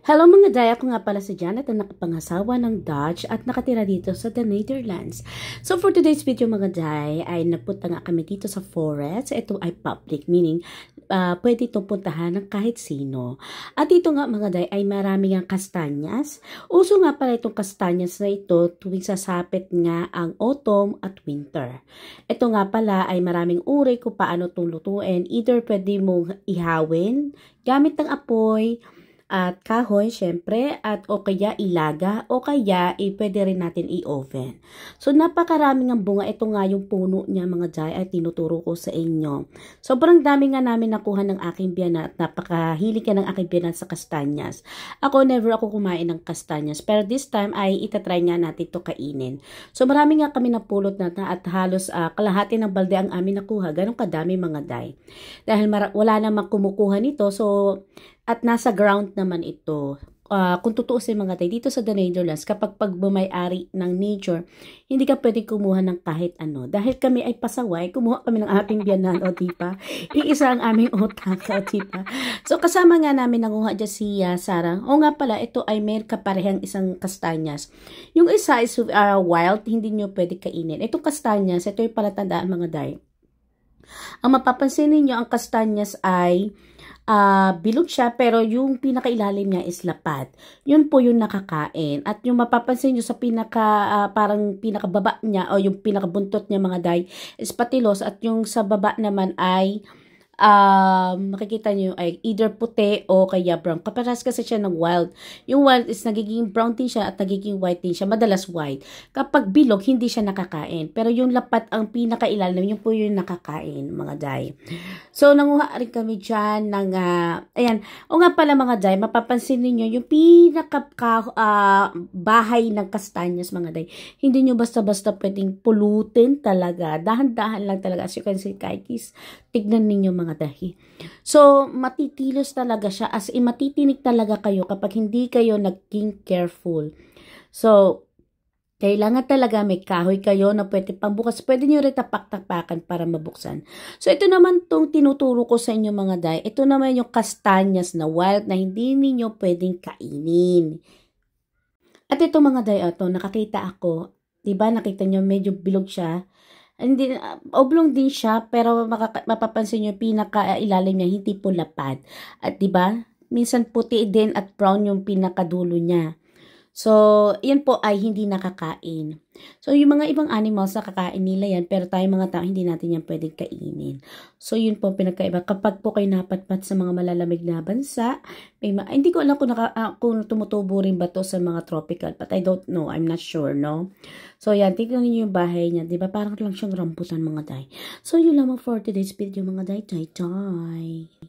Hello mga day, ako nga pala si Janet na nakapangasawa ng Dutch at nakatira dito sa the Netherlands. So for today's video mga day, ay napunta nga kami dito sa forest. Ito ay public, meaning pwede itong puntahan ng kahit sino. At dito nga mga day ay marami nga kastanyas. Uso nga pala itong kastanyas na ito tuwing sasapit nga ang autumn at winter. Ito nga pala ay maraming uri kung paano itong lutuin. Either pwede mong ihawin gamit ng apoy, at kahoy, syempre, at o kaya ilaga, o kaya pwede rin natin i-oven. So, napakaraming ang bunga. Ito nga yung puno niya mga day ay tinuturo ko sa inyo. Sobrang dami nga namin nakuha ng aking biyanan at napakahilig ka ng aking biyanan sa kastanyas. Ako, never ako kumain ng kastanyas. Pero this time ay itatry nga natin ito kainin. So, marami nga kami napulot na at halos kalahati ng balde ang amin nakuha. Ganong kadami mga day. Dahil wala namang kumukuha nito. So, at nasa ground naman ito. Kung tutuusin mga tayo, dito sa the Netherlands, kapag pagbumayari ng nature, hindi ka pwede kumuha ng kahit ano. Dahil kami ay pasaway, kumuha kami ng ating biyanan, o diba? Iisa ang aming utak, o diba? So, kasama nga namin nanguha dyan si Sarah. O nga pala, ito ay may kaparehang isang kastanyas. Yung isa is wild, hindi nyo pwede kainin. Itong kastanyas, ito yung palatandaan mga day. Ang mapapansin ninyo, ang kastanyas ay bilog siya, pero yung pinakailalim niya is lapad. Yun po yung nakakain. At yung mapapansin nyo sa parang pinakababa niya, o yung pinakabuntot niya mga day, is patilos. At yung sa baba naman ay makikita nyo ay either puti o kaya brown. Kaparas kasi siya ng wild. Yung wild is nagiging brown din siya at nagiging white din siya. Madalas white. Kapag bilog, hindi siya nakakain. Pero yung lapat ang pinakailalim, yun po yung nakakain, mga day. So, nanguha rin kami dyan ng, ayan. O nga pala mga day, mapapansin niyo yung bahay ng kastanyas, mga day. Hindi nyo basta-basta pwedeng pulutin talaga. Dahan-dahan lang talaga. As you can see, kikis, tignan ninyo mga dahi. So, matitilos talaga siya. As in, matitinig talaga kayo kapag hindi kayo naging careful. So, kailangan talaga may kahoy kayo na pwede pangbukas. Pwede nyo rin tapak-tapakan para mabuksan. So, ito naman tong tinuturo ko sa inyo mga day. Ito naman yung kastanyas na wild na hindi ninyo pwedeng kainin. At ito mga day, ito, nakakita ako. Diba, nakita nyo, medyo bilog siya. Hindi, oblong din siya, pero mapapansin nyo, pinakailalim niya, hindi po lapad. At diba, minsan puti din at brown yung pinakadulo niya. So, yan po ay hindi nakakain. So, yung mga ibang animals, nakakain nila yan, pero tayo mga tao, hindi natin yan pwedeng kainin. So, yun po pinagkaiba. Kapag po kayo napatpat sa mga malalamig na bansa, hindi ko alam kung tumutubo rin ba to sa mga tropical, but I don't know. I'm not sure, no? So, yan, tignan niyo yung bahay niya. Diba? Parang lang siyang rambutan, mga day. So, yun lamang for today's video, mga day. Tay-tay!